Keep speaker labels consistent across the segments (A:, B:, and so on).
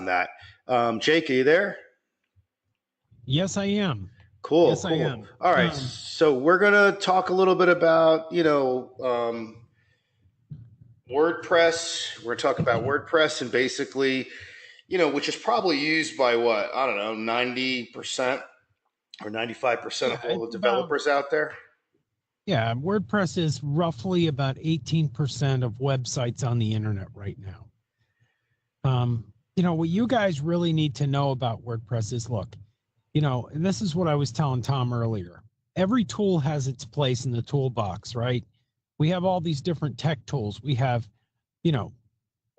A: that. Jake, are you there?
B: Yes, I am.
A: Cool,
B: Yes, I
A: cool.
B: am.
A: All right, so we're gonna talk a little bit about WordPress. We're gonna talk about WordPress and basically, which is probably used by what, I don't know, 90% or 95%
B: Yeah,
A: of all
B: it's
A: the
B: about,
A: developers out there.
B: yeah, WordPress is roughly about 18% of websites on the internet right now. What you guys really need to know about WordPress is, look, and this is what I was telling Tom earlier. Every tool has its place in the toolbox, right? We have all these different tech tools. We have, you know,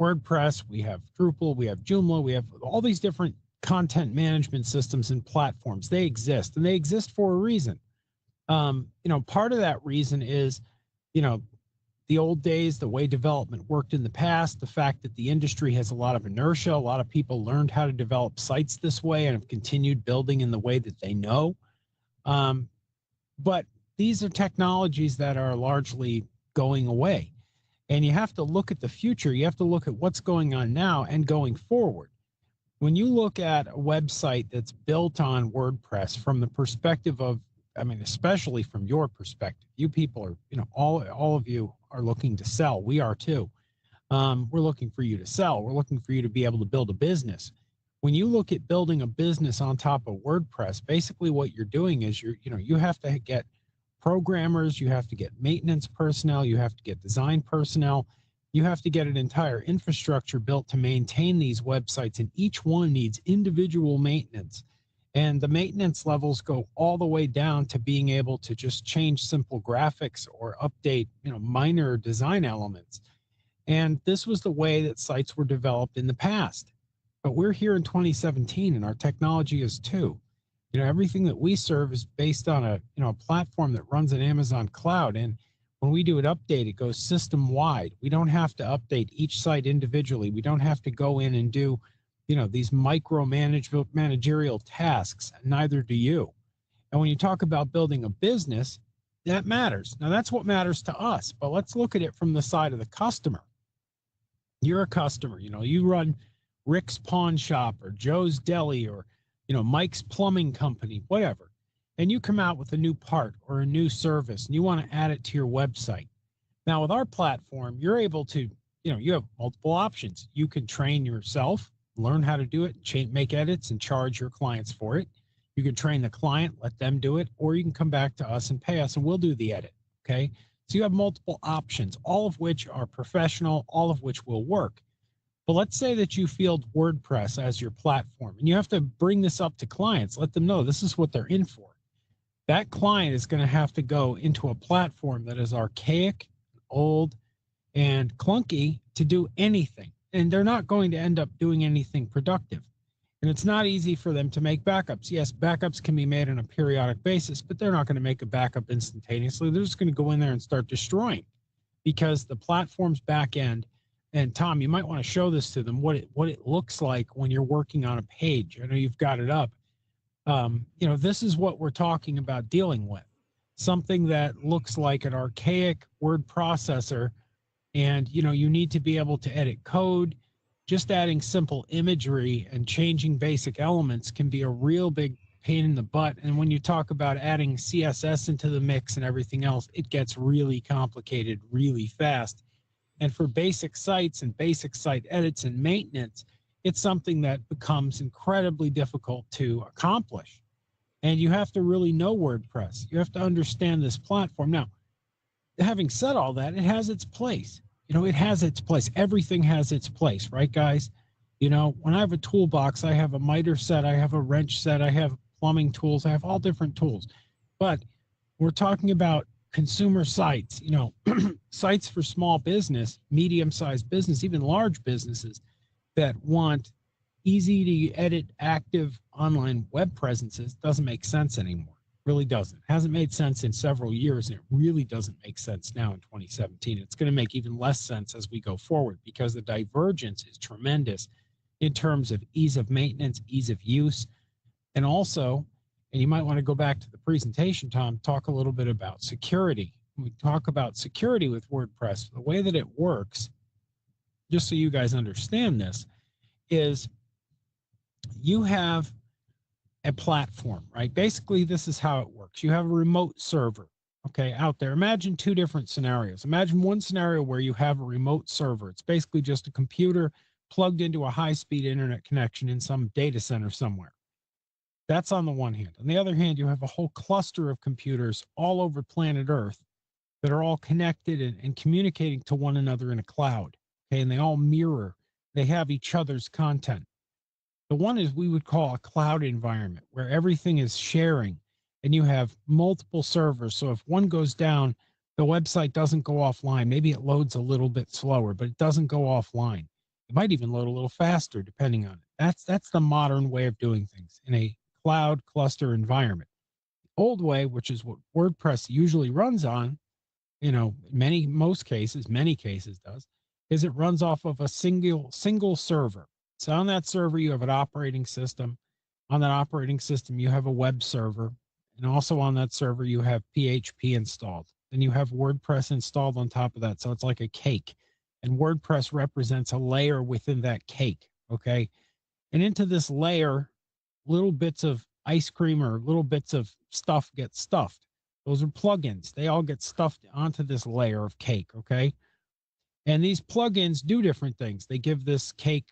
B: WordPress, we have Drupal, we have Joomla, we have all these different content management systems and platforms. They exist, and they exist for a reason. Part of that reason is, you know, the old days, the way development worked in the past, the fact that the industry has a lot of inertia, a lot of people learned how to develop sites this way and have continued building in the way that they know. But these are technologies that are largely going away. And you have to look at the future. You have to look at what's going on now and going forward. When you look at a website that's built on WordPress from the perspective of, I mean, especially from your perspective, you people are, all of you are looking to sell. We are too. We're looking for you to sell. We're looking for you to be able to build a business. When you look at building a business on top of WordPress, basically what you're doing is you have to get programmers, you have to get maintenance personnel, you have to get design personnel, you have to get an entire infrastructure built to maintain these websites, and each one needs individual maintenance. And the maintenance levels go all the way down to being able to just change simple graphics or update, minor design elements. And this was the way that sites were developed in the past. But we're here in 2017 and our technology is too. Everything that we serve is based on a platform that runs an Amazon cloud. And when we do an update, it goes system wide. We don't have to update each site individually. We don't have to go in and do, these managerial tasks. Neither do you. And when you talk about building a business, that matters. Now, that's what matters to us. But let's look at it from the side of the customer. You're a customer. You run Rick's Pawn Shop or Joe's Deli or Mike's Plumbing Company, whatever, and you come out with a new part or a new service and you want to add it to your website. Now, with our platform, you're able to, you have multiple options. You can train yourself, learn how to do it, make edits and charge your clients for it. You can train the client, let them do it, or you can come back to us and pay us and we'll do the edit, okay? So you have multiple options, all of which are professional, all of which will work. But let's say that you field WordPress as your platform and you have to bring this up to clients, let them know this is what they're in for. That client is going to have to go into a platform that is archaic, old, and clunky to do anything. And they're not going to end up doing anything productive. And it's not easy for them to make backups. Yes, backups can be made on a periodic basis, but they're not going to make a backup instantaneously. They're just going to go in there and start destroying because the platform's back end. And Tom, you might want to show this to them, what it looks like when you're working on a page. I know you've got it up. This is what we're talking about dealing with. Something that looks like an archaic word processor. And, you need to be able to edit code. Just adding simple imagery and changing basic elements can be a real big pain in the butt. And when you talk about adding CSS into the mix and everything else, it gets really complicated really fast. And for basic sites and basic site edits and maintenance, it's something that becomes incredibly difficult to accomplish. And you have to really know WordPress. You have to understand this platform. Now, having said all that, it has its place. It has its place. Everything has its place, right, guys? When I have a toolbox, I have a miter set, I have a wrench set, I have plumbing tools, I have all different tools. But we're talking about consumer sites, sites for small business, medium-sized business, even large businesses that want easy to edit, active online web presences. Doesn't make sense anymore. Really doesn't. Hasn't made sense in several years, and it really doesn't make sense now in 2017. It's going to make even less sense as we go forward because the divergence is tremendous in terms of ease of maintenance, ease of use, and also, and you might want to go back to the presentation, Tom, talk a little bit about security. When we talk about security with WordPress, the way that it works, just so you guys understand this, is you have a platform, right? Basically, this is how it works. You have a remote server, okay, out there. Imagine two different scenarios. Imagine one scenario where you have a remote server. It's basically just a computer plugged into a high-speed internet connection in some data center somewhere. That's on the one hand. On the other hand, you have a whole cluster of computers all over planet Earth that are all connected and communicating to one another in a cloud. Okay, and they all mirror, they have each other's content. The one is we would call a cloud environment where everything is sharing and you have multiple servers. So if one goes down, the website doesn't go offline. Maybe it loads a little bit slower, but it doesn't go offline. It might even load a little faster depending on it. That's the modern way of doing things in a cloud cluster environment. The old way, which is what WordPress usually runs on, many cases does, is it runs off of a single server. So on that server, you have an operating system. On that operating system, you have a web server. And also on that server, you have PHP installed. Then you have WordPress installed on top of that. So it's like a cake. And WordPress represents a layer within that cake. Okay. And into this layer, little bits of ice cream or little bits of stuff get stuffed. Those are plugins. They all get stuffed onto this layer of cake. Okay. And these plugins do different things. They give this cake,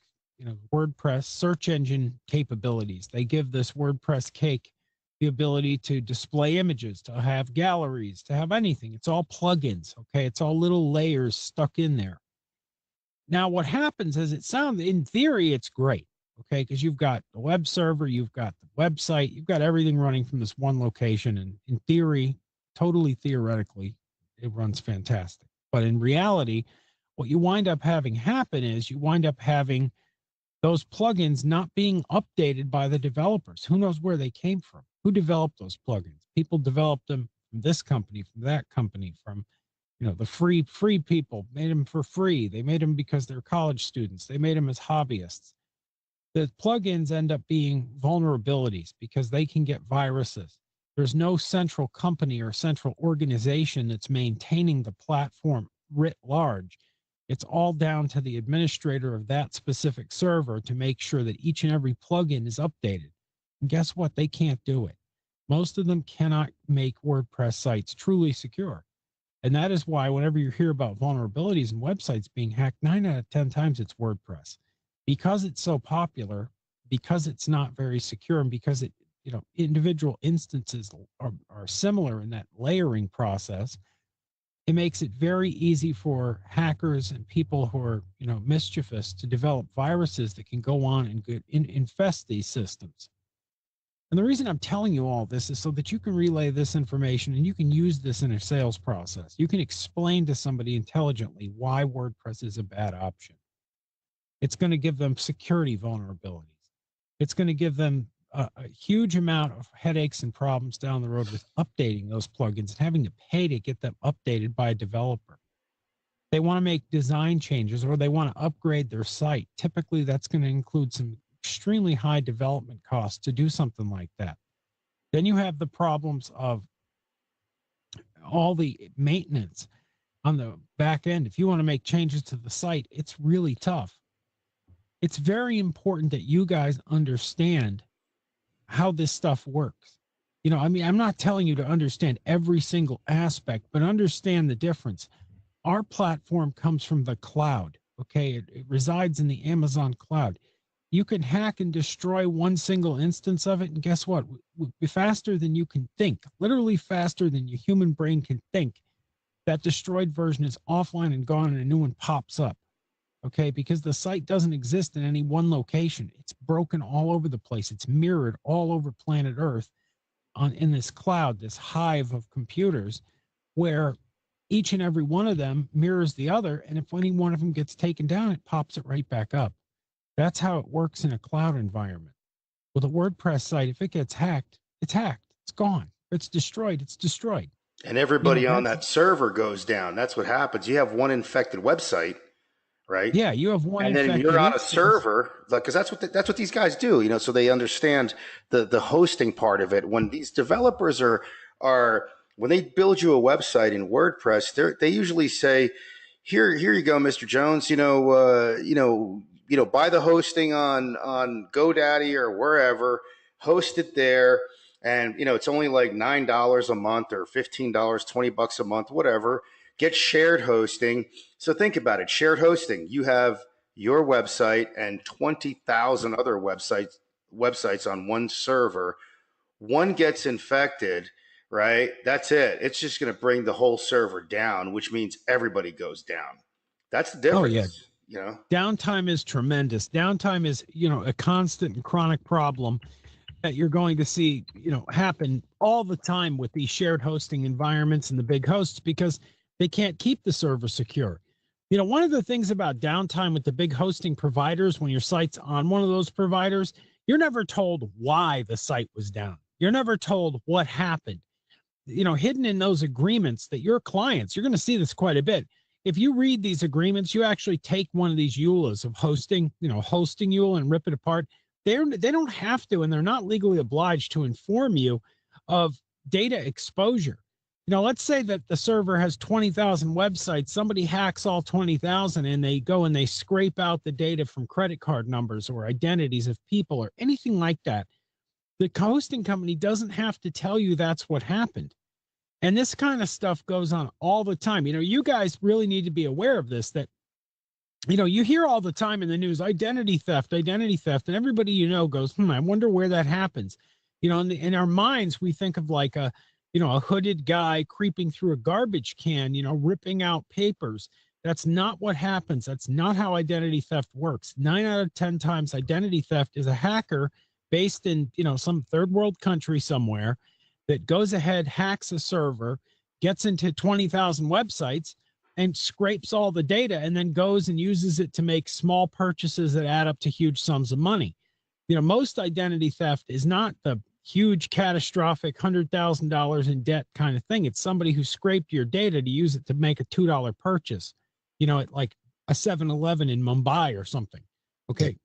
B: WordPress search engine capabilities. They give this WordPress cake the ability to display images, to have galleries, to have anything. It's all plugins. Okay. It's all little layers stuck in there. Now, what happens is in theory, it's great. Okay. Because you've got the web server, you've got the website, you've got everything running from this one location. And in theory, totally theoretically, it runs fantastic. But in reality, what you wind up having happen is you wind up having those plugins not being updated by the developers. Who knows where they came from? Who developed those plugins? People developed them from this company, from that company, from the free people made them for free. They made them because they're college students. They made them as hobbyists. The plugins end up being vulnerabilities because they can get viruses. There's no central company or central organization that's maintaining the platform writ large. It's all down to the administrator of that specific server to make sure that each and every plugin is updated. And guess what? They can't do it. Most of them cannot make WordPress sites truly secure. And that is why whenever you hear about vulnerabilities in websites being hacked, 9 out of 10 times it's WordPress. Because it's so popular, because it's not very secure, and because individual instances are similar in that layering process, it makes it very easy for hackers and people who are, mischievous to develop viruses that can go on and infest these systems. And the reason I'm telling you all this is so that you can relay this information and you can use this in a sales process. You can explain to somebody intelligently why WordPress is a bad option. It's going to give them security vulnerabilities. It's going to give them a huge amount of headaches and problems down the road with updating those plugins and having to pay to get them updated by a developer. They want to make design changes or they want to upgrade their site. Typically, that's going to include some extremely high development costs to do something like that. Then you have the problems of all the maintenance on the back end. If you want to make changes to the site, it's really tough. It's very important that you guys understand how this stuff works. I'm not telling you to understand every single aspect, but understand the difference. Our platform comes from the cloud. Okay. It resides in the Amazon cloud. You can hack and destroy one single instance of it. And guess what? Faster than you can think, literally faster than your human brain can think, that destroyed version is offline and gone and a new one pops up. Okay, because the site doesn't exist in any one location. It's broken all over the place. It's mirrored all over planet Earth in this cloud, this hive of computers, where each and every one of them mirrors the other. And if any one of them gets taken down, it pops it right back up. That's how it works in a cloud environment. With a WordPress site, if it gets hacked, it's hacked. It's gone. If it's destroyed, it's destroyed.
A: And everybody on that server goes down. That's what happens. You have one infected website, right?
B: Yeah, you have one
A: and
B: infected
A: then you're on a
B: instance.
A: server, because that's what these guys do, so they understand the hosting part of it. When these developers are when they build you a website in WordPress, they usually say, here you go, Mr. Jones, buy the hosting on GoDaddy or wherever, host it there, and it's only like $9 a month or $15, $20 a month, whatever. Get shared hosting. So think about it, shared hosting. You have your website and 20,000 other websites on one server. One gets infected, right? That's it. It's just going to bring the whole server down, which means everybody goes down. That's the
B: Oh yeah,
A: difference.
B: downtime is tremendous. Downtime is, a constant and chronic problem that you're going to see, happen all the time with these shared hosting environments and the big hosts, because they can't keep the server secure. One of the things about downtime with the big hosting providers, when your site's on one of those providers, you're never told why the site was down. You're never told what happened. Hidden in those agreements that your clients, you're going to see this quite a bit. If you read these agreements, you actually take one of these EULAs of hosting, hosting EULA, and rip it apart. They don't have to, and they're not legally obliged to inform you of data exposure. Let's say that the server has 20,000 websites. Somebody hacks all 20,000 and they go and they scrape out the data from credit card numbers or identities of people or anything like that. The hosting company doesn't have to tell you that's what happened. And this kind of stuff goes on all the time. You guys really need to be aware of this, that, you hear all the time in the news, identity theft, and everybody, goes, I wonder where that happens. In our minds, we think of like a hooded guy creeping through a garbage can, ripping out papers. That's not what happens. That's not how identity theft works. 9 out of 10 times identity theft is a hacker based in, some third world country somewhere that goes ahead, hacks a server, gets into 20,000 websites and scrapes all the data, and then goes and uses it to make small purchases that add up to huge sums of money. Most identity theft is not the huge catastrophic $100,000 in debt kind of thing. It's somebody who scraped your data to use it to make a $2 purchase, at like a 7-Eleven in Mumbai or something. Okay.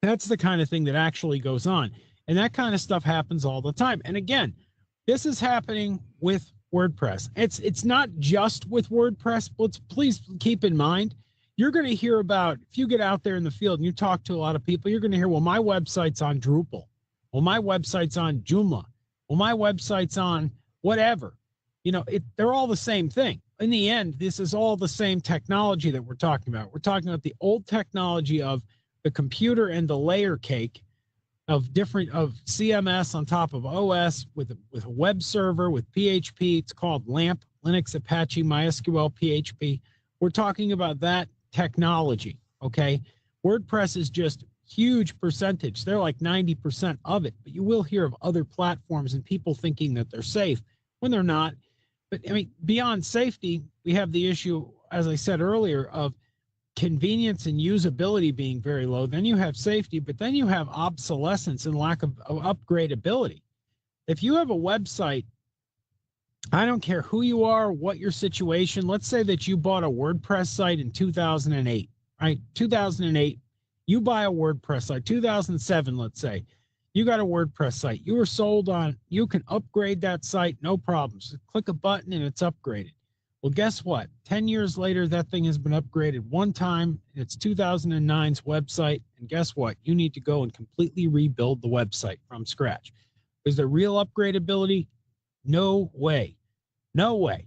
B: That's the kind of thing that actually goes on. And that kind of stuff happens all the time. And again, this is happening with WordPress. It's not just with WordPress. Please keep in mind, you're going to hear about, if you get out there in the field and you talk to a lot of people, you're going to hear, well, my website's on Drupal. Well, my website's on Joomla. Well, my website's on whatever. They're all the same thing. In the end, this is all the same technology that we're talking about. We're talking about the old technology of the computer and the layer cake of CMS on top of OS with a web server with PHP. It's called LAMP, Linux, Apache, MySQL, PHP. We're talking about that technology, okay? WordPress is just huge percentage. They're like 90% of it, but you will hear of other platforms and people thinking that they're safe when they're not. But beyond safety, we have the issue, as I said earlier, of convenience and usability being very low. Then you have safety, but then you have obsolescence and lack of upgradability. If you have a website, I don't care who you are, what your situation, let's say that you bought a WordPress site in 2008, right? 2008, you buy a WordPress site. 2007, let's say, you got a WordPress site. You were sold on, you can upgrade that site, no problems. Click a button and it's upgraded. Well, guess what? 10 years later, that thing has been upgraded one time. It's 2009's website. And guess what? You need to go and completely rebuild the website from scratch. Is there real upgradability? No way. No way.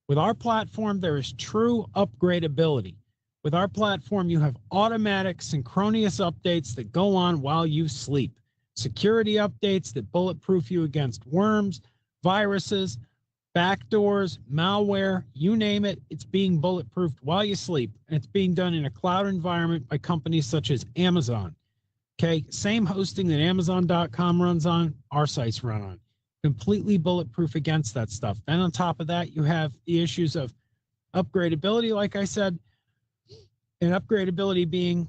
B: With our platform, there is true upgradability. With our platform, you have automatic synchronous updates that go on while you sleep. Security updates that bulletproof you against worms, viruses, backdoors, malware, you name it, it's being bulletproofed while you sleep. And it's being done in a cloud environment by companies such as Amazon. Okay, same hosting that Amazon.com runs on, our sites run on. Completely bulletproof against that stuff. Then on top of that, you have the issues of upgradability, like I said, and upgradability being,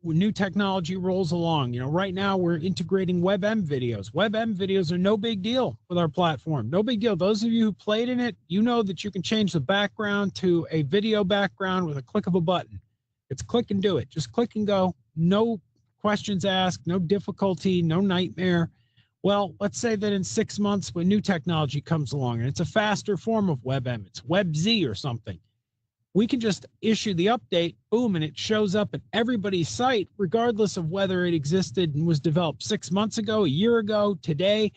B: when new technology rolls along. Right now we're integrating WebM videos. WebM videos are no big deal with our platform. No big deal. Those of you who played in it, you know that you can change the background to a video background with a click of a button. It's click and do it. Just click and go. No questions asked, no difficulty, no nightmare. Well, let's say that in 6 months when new technology comes along and it's a faster form of WebM, it's WebZ or something. We can just issue the update, boom, and it shows up at everybody's site, regardless of whether it existed and was developed 6 months ago, a year ago, today.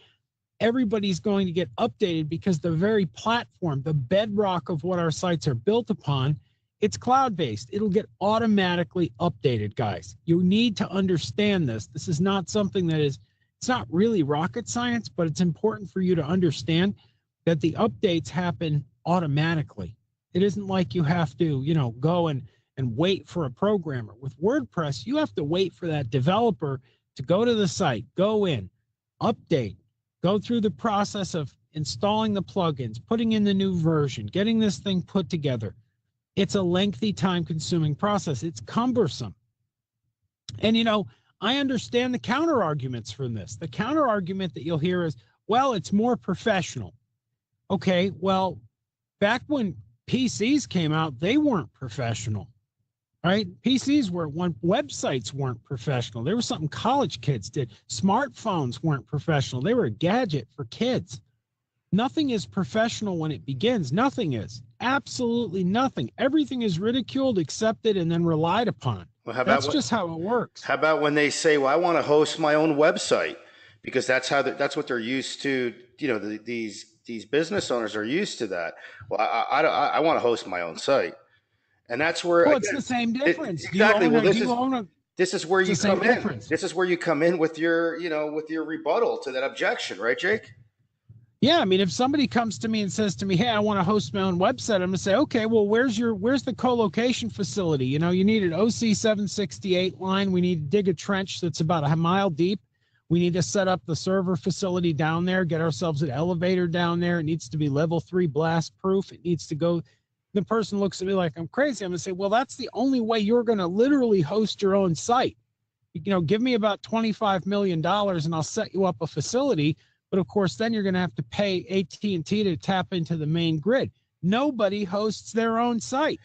B: Everybody's going to get updated because the very platform, the bedrock of what our sites are built upon, it's cloud-based. It'll get automatically updated, guys. You need to understand this. This is not something that is, it's not really rocket science, but it's important for you to understand that the updates happen automatically. It isn't like you have to, go and wait for a programmer. With WordPress, you have to wait for that developer to go to the site, go in, update, go through the process of installing the plugins, putting in the new version, getting this thing put together. It's a lengthy, time-consuming process. It's cumbersome. And, I understand the counter arguments from this. The counter argument that you'll hear is, well, it's more professional. Okay, well, back when PCs came out, they weren't professional, right? PCs were when websites weren't professional. They were something college kids did. Smartphones weren't professional. They were a gadget for kids. Nothing is professional when it begins. Nothing is. Absolutely nothing. Everything is ridiculed, accepted, and then relied upon.
A: Well,
B: that's just how it works.
A: How about when they say, well, I want to host my own website, because that's what they're used to. These business owners are used to that. Well, I want to host my own site. And that's where,
B: well, it's the same difference.
A: Exactly. This is where you come in. This is where you come in with your rebuttal to that objection, right, Jake?
B: Yeah, I mean, if somebody comes to me and says to me, "Hey, I want to host my own website," I'm gonna say, "Okay, well, where's the co-location facility? You need an OC 768 line. We need to dig a trench that's about a mile deep. We need to set up the server facility down there. Get ourselves an elevator down there. It needs to be level 3 blast proof. It needs to go." The person looks at me like I'm crazy. I'm gonna say, "Well, that's the only way you're gonna literally host your own site. Give me about $25 million and I'll set you up a facility." But of course, then you're going to have to pay AT&T to tap into the main grid. Nobody hosts their own site.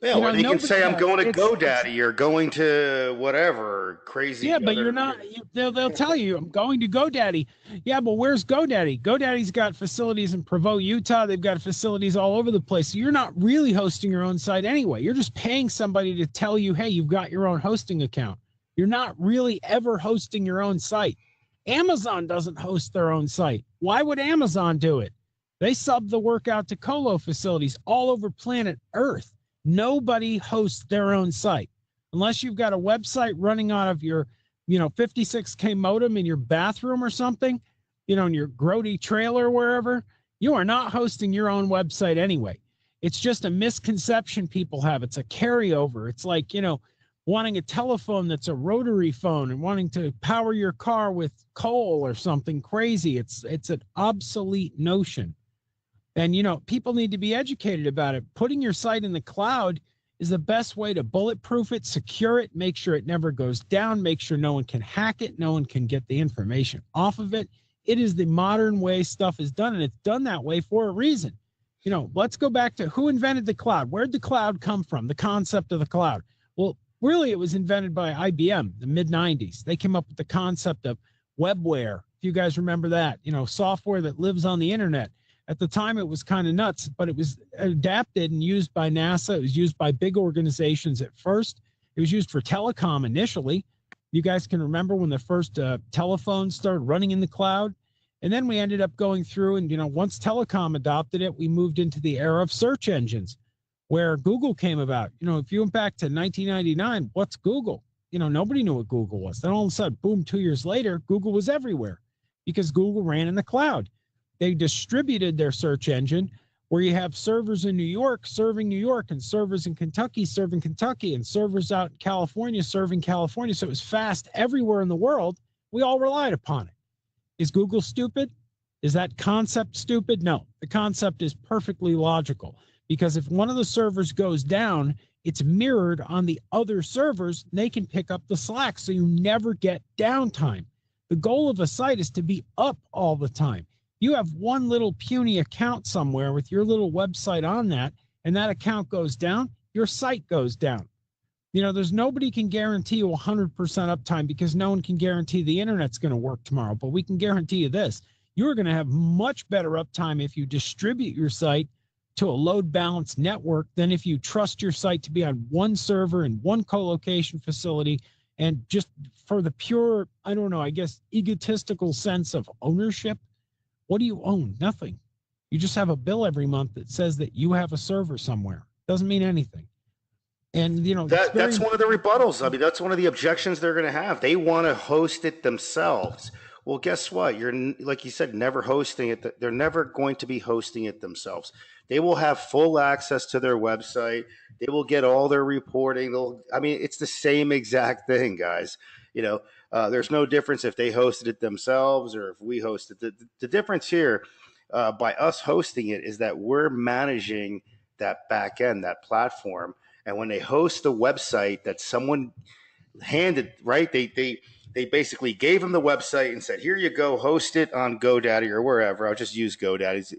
A: Yeah, or they can say, I'm going to GoDaddy or going to whatever crazy.
B: Yeah, but you're not. They'll tell you, I'm going to GoDaddy. Yeah, but where's GoDaddy? GoDaddy's got facilities in Provo, Utah. They've got facilities all over the place. So you're not really hosting your own site anyway. You're just paying somebody to tell you, hey, you've got your own hosting account. You're not really ever hosting your own site. Amazon doesn't host their own site. Why would Amazon do it? They sub the work out to colo facilities all over planet Earth. Nobody hosts their own site unless you've got a website running out of your, 56K modem in your bathroom or something, in your grody trailer or wherever. You are not hosting your own website anyway. It's just a misconception people have. It's a carryover. It's like, wanting a telephone that's a rotary phone and wanting to power your car with coal or something crazy. It's an obsolete notion. And, people need to be educated about it. Putting your site in the cloud is the best way to bulletproof it, secure it, make sure it never goes down, make sure no one can hack it, no one can get the information off of it. It is the modern way stuff is done, and it's done that way for a reason. Let's go back to who invented the cloud. Where'd the cloud come from? The concept of the cloud. Well, really, it was invented by IBM, the mid-90s. They came up with the concept of webware. If you guys remember that, software that lives on the internet. At the time, it was kind of nuts, but it was adapted and used by NASA. It was used by big organizations at first. It was used for telecom initially. You guys can remember when the first telephones started running in the cloud. And then we ended up going through and, once telecom adopted it, we moved into the era of search engines, where Google came about. If you went back to 1999, what's Google? Nobody knew what Google was. Then all of a sudden, boom, 2 years later, Google was everywhere because Google ran in the cloud. They distributed their search engine where you have servers in New York serving New York and servers in Kentucky serving Kentucky and servers out in California serving California. So it was fast everywhere in the world. We all relied upon it. Is Google stupid? Is that concept stupid? No, the concept is perfectly logical. Because if one of the servers goes down, it's mirrored on the other servers. And they can pick up the slack, so you never get downtime. The goal of a site is to be up all the time. You have one little puny account somewhere with your little website on that, and that account goes down, your site goes down. There's nobody can guarantee you 100% uptime because no one can guarantee the internet's going to work tomorrow. But we can guarantee you this. You're going to have much better uptime if you distribute your site to a load balanced network than if you trust your site to be on one server in one co-location facility. And just for the pure, I don't know, I guess egotistical sense of ownership, what do you own? Nothing. You just have a bill every month that says that you have a server somewhere. Doesn't mean anything. And it's very
A: That's one of the rebuttals. I mean, that's one of the objections they're going to have. They want to host it themselves. Well, guess what? You're, like you said, never hosting it. They're never going to be hosting it themselves. They will have full access to their website. They will get all their reporting. I mean, it's the same exact thing, guys. There's no difference if they hosted it themselves or if we hosted it. The difference here, by us hosting it, is that we're managing that back end, that platform. And when they host the website that someone handed, right? They basically gave them the website and said, "Here you go, host it on GoDaddy or wherever." I'll just use GoDaddy; it's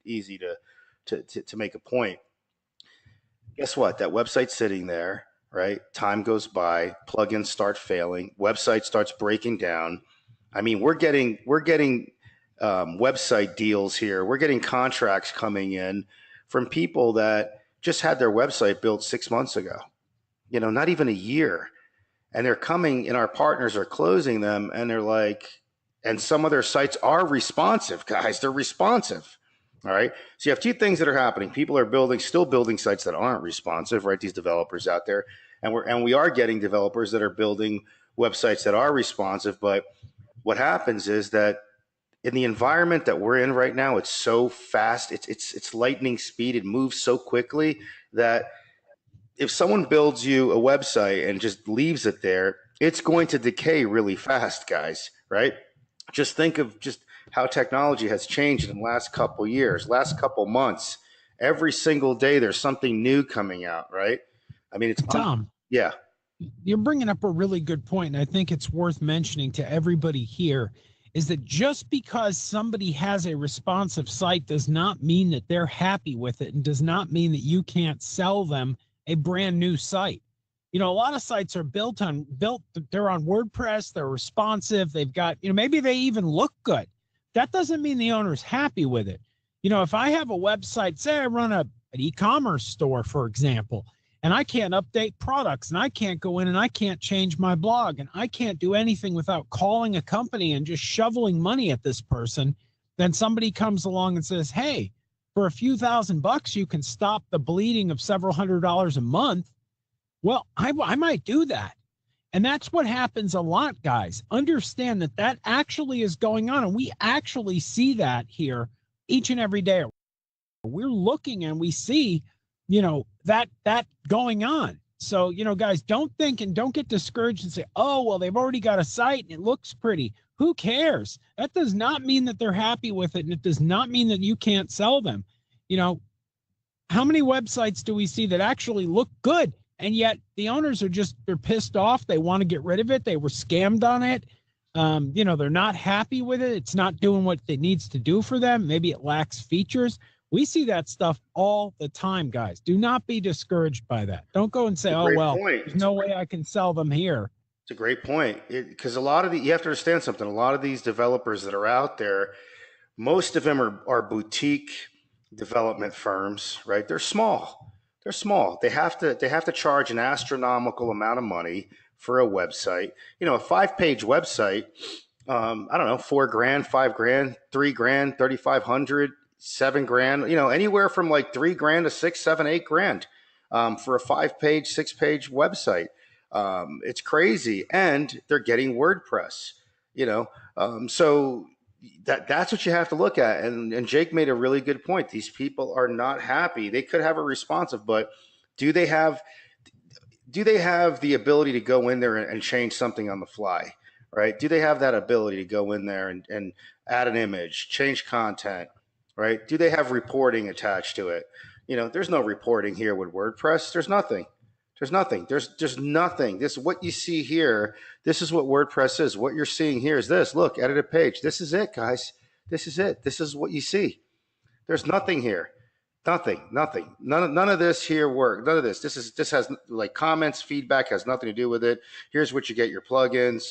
A: easy to make a point. Guess what? That website's sitting there, right? Time goes by, plugins start failing, website starts breaking down. I mean, we're getting website deals here. We're getting contracts coming in from people that just had their website built 6 months ago, not even a year. And they're coming and our partners are closing them and they're like, and some of their sites are responsive, guys. They're responsive. All right. So you have two things that are happening. People are still building sites that aren't responsive, right? These developers out there. And we are getting developers that are building websites that are responsive. But what happens is that in the environment that we're in right now, it's so fast. It's lightning speed. It moves so quickly that if someone builds you a website and just leaves it there, it's going to decay really fast, guys, right? Just think of just how technology has changed in the last couple years, last couple months. Every single day there's something new coming out, right? I mean,
B: Tom.
A: Yeah.
B: You're bringing up a really good point, and I think it's worth mentioning to everybody here is that just because somebody has a responsive site does not mean that they're happy with it and does not mean that you can't sell them a brand new site. A lot of sites are they're on WordPress, they're responsive, they've got, maybe they even look good. That doesn't mean the owner's happy with it. If I have a website, say I run an e-commerce store, for example, and I can't update products and I can't go in and I can't change my blog and I can't do anything without calling a company and just shoveling money at this person, then somebody comes along and says, hey, for a few $1,000, you can stop the bleeding of several $100s a month. Well, I might do that. And that's what happens a lot, guys. Understand that actually is going on. And we actually see that here each and every day. We're looking and we see, that going on. So, guys, don't think and don't get discouraged and say, oh, well, they've already got a site and it looks pretty. Who cares? That does not mean that they're happy with it. And it does not mean that you can't sell them. How many websites do we see that actually look good? And yet the owners they're pissed off. They want to get rid of it. They were scammed on it. They're not happy with it. It's not doing what it needs to do for them. Maybe it lacks features. We see that stuff all the time, guys. Do not be discouraged by that. Don't go and say, oh, well, there's no way I can sell them here.
A: It's a great point. Because you have to understand something. A lot of these developers that are out there, most of them are boutique development firms, right? They're small. They have to charge an astronomical amount of money for a website. A 5-page website, I don't know, $4,000, $5,000, $3,000, $3,500, $7,000, anywhere from like $3,000 to $6, $7, $8,000 for a 5-page, 6-page website. It's crazy, and they're getting WordPress. So that's what you have to look at. And Jake made a really good point. These people are not happy. They could have a responsive, but do they have the ability to go in there and change something on the fly, right? Do they have that ability to go in there and add an image, change content, right? Do they have reporting attached to it? There's no reporting here with WordPress. There's nothing. There's nothing. There's nothing. This what you see here. This is what WordPress is. What you're seeing here is this. Look, edit a page. This is it, guys. This is it. This is what you see. There's nothing here. Nothing. None of this here work. None of this. This has like comments, feedback has nothing to do with it. Here's what you get: your plugins,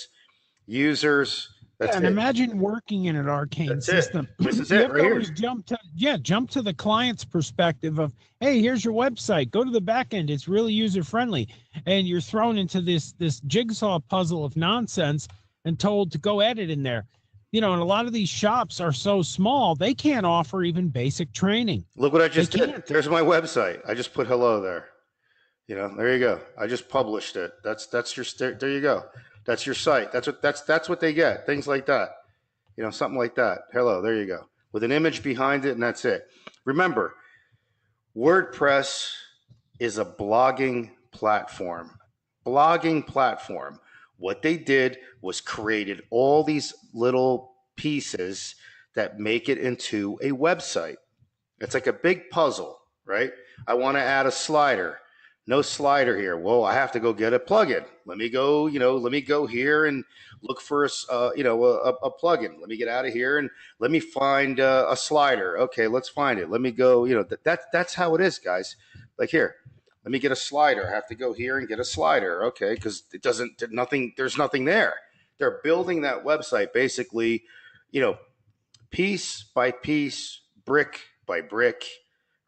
A: users. That's
B: And
A: it.
B: imagine working in an arcane
A: That's it.
B: system.
A: This is
B: You
A: it
B: have to
A: right
B: always
A: here.
B: jump to the client's perspective of, hey, here's your website. Go to the back end. It's really user friendly. And you're thrown into this jigsaw puzzle of nonsense and told to go edit in there. And a lot of these shops are so small, they can't offer even basic training.
A: Look what I
B: They
A: just did.
B: can't.
A: There's my website. I just put hello there. There you go. I just published it. That's your there you go. That's your site. That's what they get. Things like that. Something like that. Hello, there you go. With an image behind it, and that's it. Remember, WordPress is a blogging platform. Blogging platform. What they did was created all these little pieces that make it into a website. It's like a big puzzle, right? I want to add a slider. No slider here. Well, I have to go get a plugin. Let me go here and look for a plugin. Let me get out of here and let me find a slider. Okay, let's find it. Let me go. That's how it is, guys. Like here, let me get a slider. I have to go here and get a slider. Okay, because it doesn't. There's nothing there. They're building that website basically, piece by piece, brick by brick,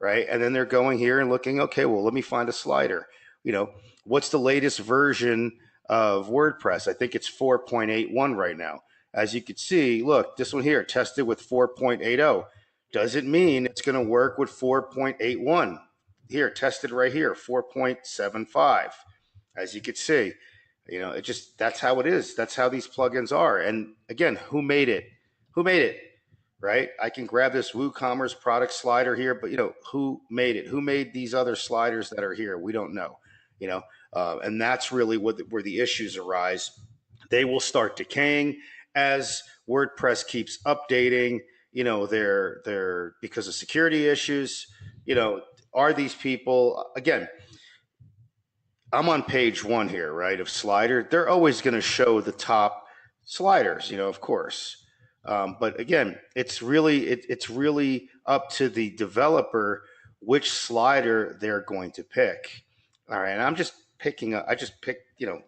A: right? And then they're going here and looking, okay, well, let me find a slider. What's the latest version of WordPress? I think it's 4.81 right now. As you can see, look, this one here, tested with 4.80. Doesn't mean it's going to work with 4.81. Here, tested right here, 4.75. As you can see, that's how it is. That's how these plugins are. And again, who made it? Who made it? Right? I can grab this WooCommerce product slider here, but who made it? Who made these other sliders that are here? We don't know. And that's really where the issues arise. They will start decaying as WordPress keeps updating. Their because of security issues. Are these people again? I'm on page 1 here, right? Of slider. They're always going to show the top sliders, of course. But again, it's really up to the developer which slider they're going to pick. All right, and I just picked,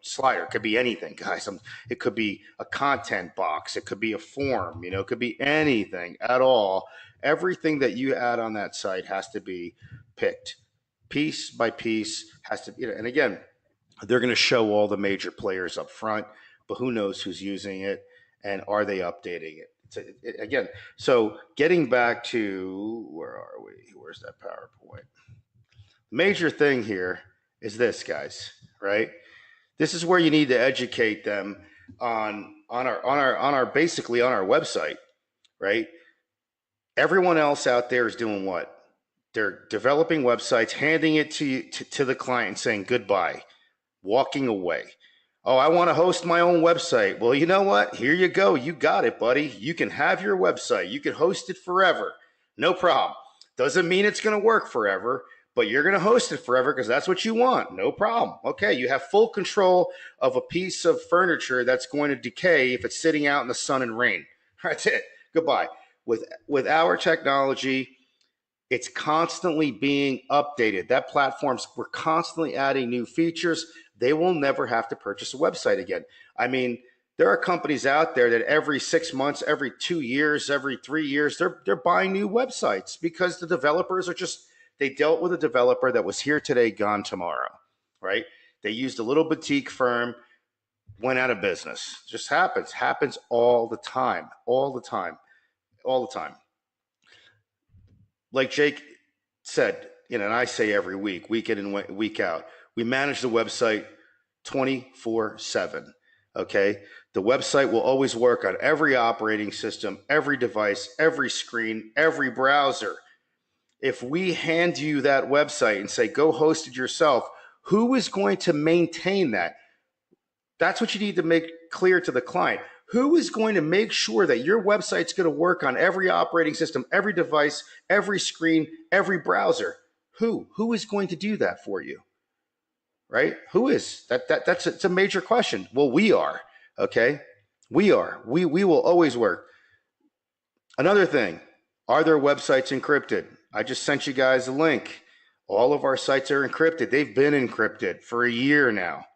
A: slider. It could be anything, guys. It could be a content box. It could be a form. It could be anything at all. Everything that you add on that site has to be picked piece by piece. Has to be, and again, they're going to show all the major players up front, but who knows who's using it. And are they updating it? Again, so getting back to where are we? Where's that PowerPoint? Major thing here is this, guys, right? This is where you need to educate them on our basically on our website, right? Everyone else out there is doing what? They're developing websites, handing it to the client and saying goodbye, walking away. Oh, I want to host my own website. Well, you know what? Here you go. You got it, buddy. You can have your website. You can host it forever. No problem. Doesn't mean it's going to work forever, but you're going to host it forever because that's what you want. No problem. Okay, you have full control of a piece of furniture that's going to decay if it's sitting out in the sun and rain. That's it. Goodbye. With our technology, it's constantly being updated. That we're constantly adding new features. They will never have to purchase a website again. I mean, there are companies out there that every 6 months, every 2 years, every 3 years, they're buying new websites because the developers they dealt with a developer that was here today, gone tomorrow, right? They used a little boutique firm, went out of business. Just happens all the time, all the time, all the time. Like Jake said, and I say every week in and week out, we manage the website 24/7. Okay, the website will always work on every operating system, every device, every screen, every browser. If we hand you that website and say go host it yourself, who is going to maintain that? That's what you need to make clear to the client. Who is going to make sure that your website's going to work on every operating system, every device, every screen, every browser? Who is going to do that for you? Right? Who is? It's a major question. Well, we are. Okay? We are. We will always work. Another thing, are their websites encrypted? I just sent you guys a link. All of our sites are encrypted. They've been encrypted for a year now,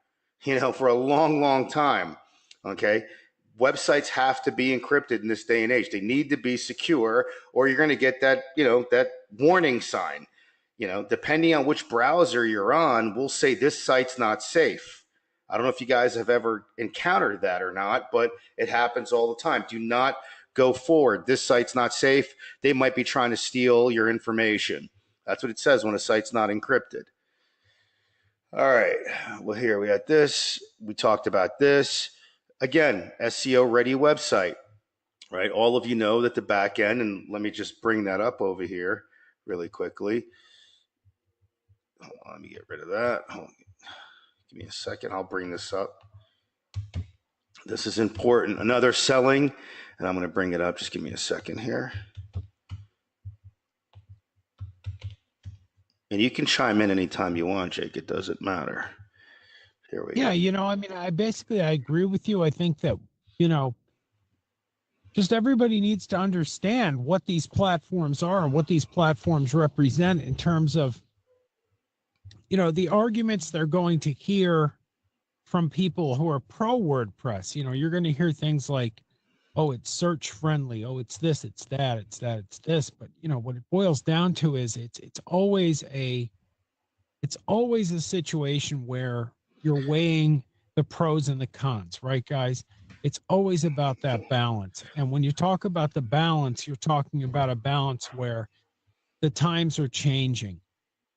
A: for a long, long time. Okay? websites have to be encrypted in this day and age. They need to be secure, or you're going to get that, that warning sign. Depending on which browser you're on, we'll say this site's not safe. I don't know if you guys have ever encountered that or not, but it happens all the time. Do not go forward. This site's not safe. They might be trying to steal your information. That's what it says when a site's not encrypted. All right. Well, here we got this. We talked about this. Again, SEO ready website, right? All of you know that the back end, and let me just bring that up over here really quickly. Hold on, let me get rid of that. Give me a second. I'll bring this up. This is important. Another selling, and I'm going to bring it up. Just give me a second here. And you can chime in anytime you want, Jake. It doesn't matter. Here we go.
B: Yeah, I mean, I agree with you. I think that, just everybody needs to understand what these platforms are and what these platforms represent in terms of, the arguments they're going to hear from people who are pro WordPress. You're going to hear things like, oh, it's search friendly. Oh, it's this, it's that, it's that, it's this. But what it boils down to is it's always a situation where you're weighing the pros and the cons, right, guys? It's always about that balance. And when you talk about the balance, you're talking about a balance where the times are changing.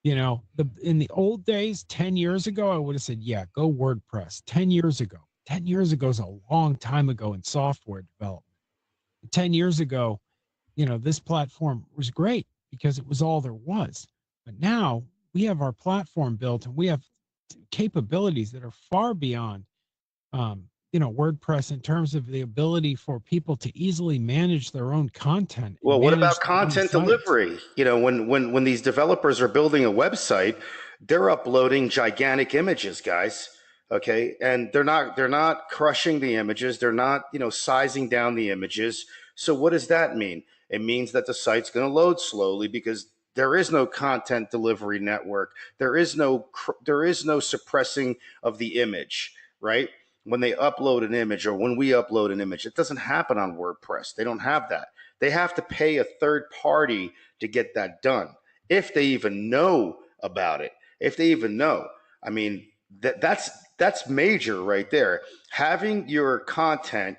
B: In the old days, 10 years ago, I would have said, yeah, go WordPress. 10 years ago is a long time ago in software development. 10 years ago, this platform was great because it was all there was. But now we have our platform built and we have capabilities that are far beyond, WordPress in terms of the ability for people to easily manage their own content.
A: Well, what about content delivery? When these developers are building a website, they're uploading gigantic images, guys. Okay, and they're not crushing the images. They're not, sizing down the images. So what does that mean? It means that the site's going to load slowly because there is no content delivery network. There is no suppressing of the image, right? When they upload an image or when we upload an image, it doesn't happen on WordPress. They don't have that. They have to pay a third party to get that done, if they even know about it. If they even know. I mean, that's major right there. Having your content,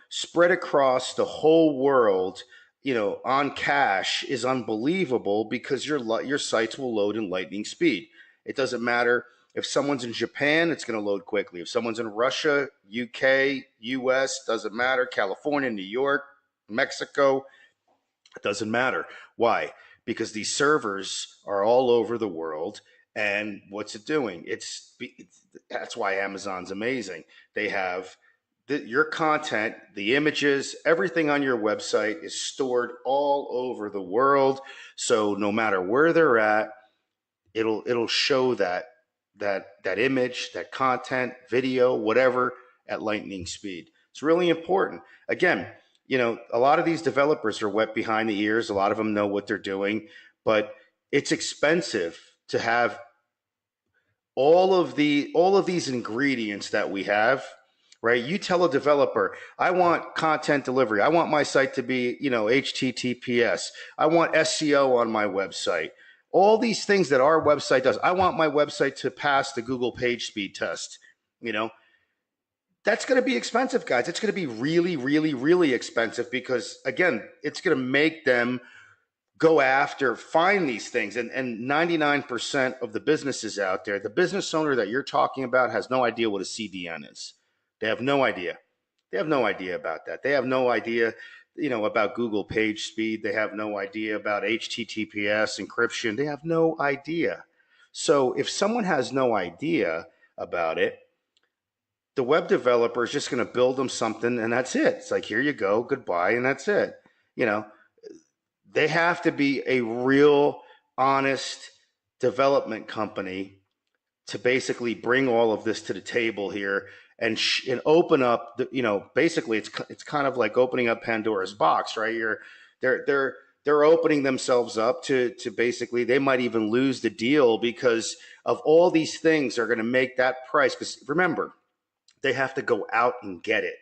A: spread across the whole world, on cache is unbelievable because your sites will load in lightning speed. It doesn't matter if someone's in Japan, it's going to load quickly. If someone's in Russia, UK, US, doesn't matter. California, New York, Mexico, it doesn't matter. Why? Because these servers are all over the world. And what's it doing? That's why Amazon's amazing. They have your content, the images, everything on your website is stored all over the world. So no matter where they're at, it'll show that image, that content, video, whatever, at lightning speed. It's really important. Again, a lot of these developers are wet behind the ears. A lot of them know what they're doing, but it's expensive to have all of these ingredients that we have, right? You tell a developer, I want content delivery. I want my site to be, HTTPS. I want SEO on my website. All these things that our website does. I want my website to pass the Google page speed test. That's going to be expensive, guys. It's going to be really, really, really expensive because, again, it's going to make them find these things. And 99% of the businesses out there, the business owner that you're talking about has no idea what a CDN is. They have no idea. They have no idea about that. They have no idea, about Google page speed. They have no idea about HTTPS encryption. They have no idea. So if someone has no idea about it, the web developer is just going to build them something and that's it. It's like, here you go, goodbye, and that's it. They have to be a real honest development company to basically bring all of this to the table here and open up basically it's kind of like opening up Pandora's box, right? They're opening themselves up to basically, they might even lose the deal because of all these things are going to make that price. Because remember, they have to go out and get it.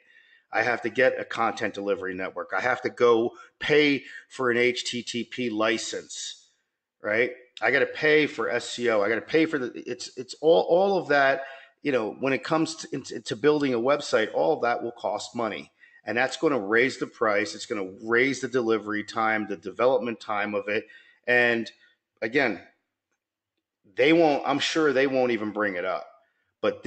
A: I have to get a content delivery network. I have to go pay for an HTTP license, right? I got to pay for SEO. I got to pay for it's all of that. When it comes to building a website, all of that will cost money, and that's going to raise the price. It's going to raise the delivery time, the development time of it, and again, they won't. I'm sure they won't even bring it up. But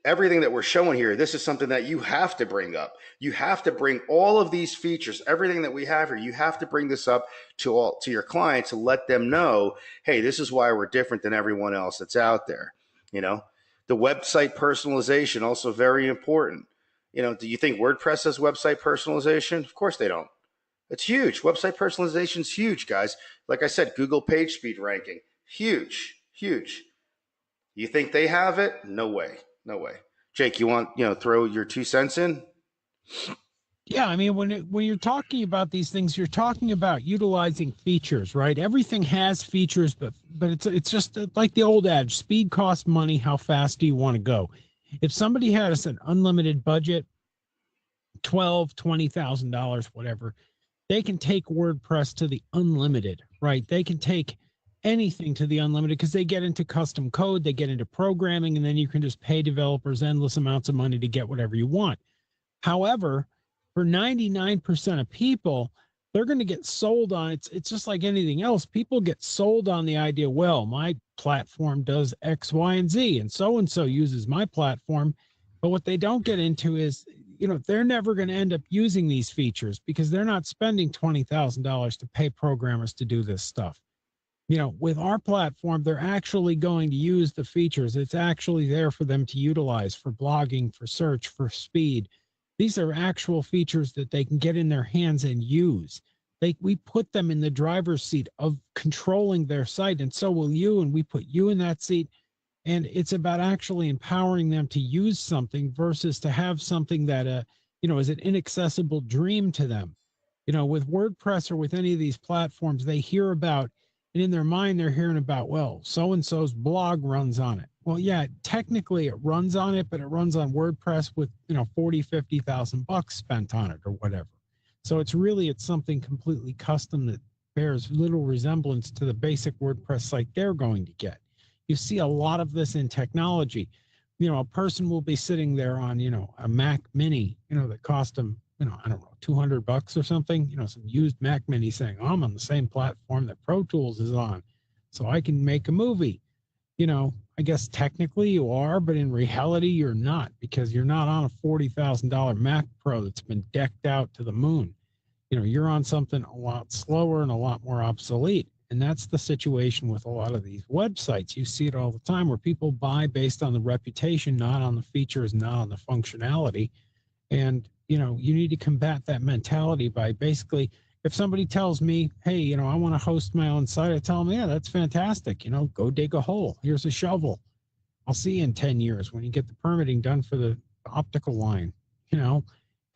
A: everything that we're showing here. This is something that you have to bring up. You have to bring all of these features, everything that we have here. You have to bring this up to your clients to let them know, hey, this is why we're different than everyone else that's out there. You know, the website personalization also very important. Do you think WordPress has website personalization? Of course they don't. It's huge. Website personalization is huge, guys. Like I said, Google page speed ranking, huge, huge. You think they have it? No way. No way. Jake, you want, throw your 2 cents in?
B: Yeah, I mean, when you're talking about these things, you're talking about utilizing features, right? Everything has features, but it's just like the old adage: speed costs money. How fast do you want to go? If somebody has an unlimited budget, $20,000, whatever, they can take WordPress to the unlimited, right? They can take anything to the unlimited because they get into custom code, they get into programming, and then you can just pay developers endless amounts of money to get whatever you want. However, for 99% of people, they're going to get sold on it's just like anything else. People get sold on the idea, well, my platform does X, Y, and Z, and so uses my platform. But what they don't get into is, they're never going to end up using these features because they're not spending $20,000 to pay programmers to do this stuff. With our platform, they're actually going to use the features. It's actually there for them to utilize for blogging, for search, for speed. These are actual features that they can get in their hands and use. We put them in the driver's seat of controlling their site, and so will you, and we put you in that seat. And it's about actually empowering them to use something versus to have something that is an inaccessible dream to them. With WordPress or with any of these platforms, they hear about, and in their mind they're hearing about, well, so and so's blog runs on it. Well, yeah, technically it runs on it, but it runs on WordPress with 40,000-50,000 bucks spent on it or whatever. So it's something completely custom that bears little resemblance to the basic WordPress site they're going to get. You see a lot of this in technology. A person will be sitting there on, a Mac Mini, that cost them, I don't know, $200 or something, some used Mac Mini saying, oh, I'm on the same platform that Pro Tools is on, so I can make a movie. I guess technically you are, but in reality you're not, because you're not on a $40,000 Mac Pro that's been decked out to the moon. You're on something a lot slower and a lot more obsolete. And that's the situation with a lot of these websites. You see it all the time where people buy based on the reputation, not on the features, not on the functionality. And, you need to combat that mentality by basically, if somebody tells me, hey, I want to host my own site, I tell them, yeah, that's fantastic. Go dig a hole. Here's a shovel. I'll see you in 10 years when you get the permitting done for the optical line.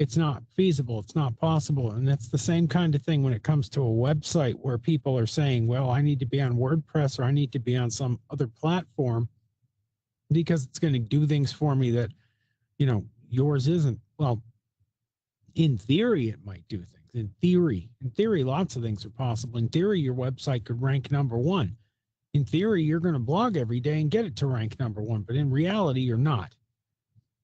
B: It's not feasible. It's not possible. And that's the same kind of thing when it comes to a website where people are saying, well, I need to be on WordPress or I need to be on some other platform because it's going to do things for me that, yours isn't. Well, in theory, it might do things. In theory, lots of things are possible. In theory, your website could rank number one. In theory, you're going to blog every day and get it to rank number one. But in reality, you're not.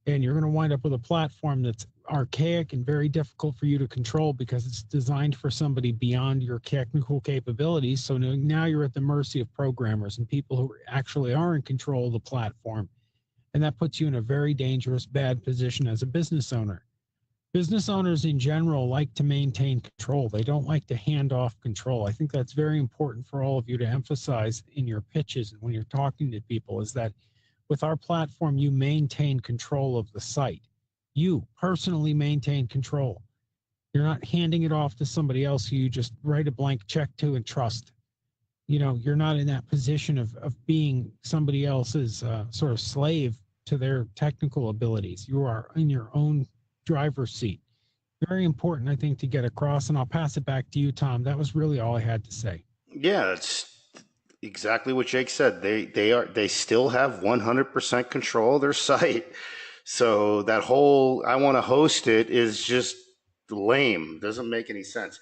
B: And you're going to wind up with a platform that's archaic and very difficult for you to control because it's designed for somebody beyond your technical capabilities. So now you're at the mercy of programmers and people who actually are in control of the platform. And that puts you in a very dangerous, bad position as a business owner. Business owners in general like to maintain control. They don't like to hand off control. I think that's very important for all of you to emphasize in your pitches and when you're talking to people, is that with our platform, you maintain control of the site. You personally maintain control. You're not handing it off to somebody else who you just write a blank check to and trust. You're not in that position of being somebody else's sort of slave to their technical abilities. You are in your own driver's seat. Very important, I think, to get across. And I'll pass it back to you, Tom. That was really all I had to say.
A: Yeah, that's exactly what Jake said. They still have 100% control of their site. So that whole I want to host it is just lame. Doesn't make any sense.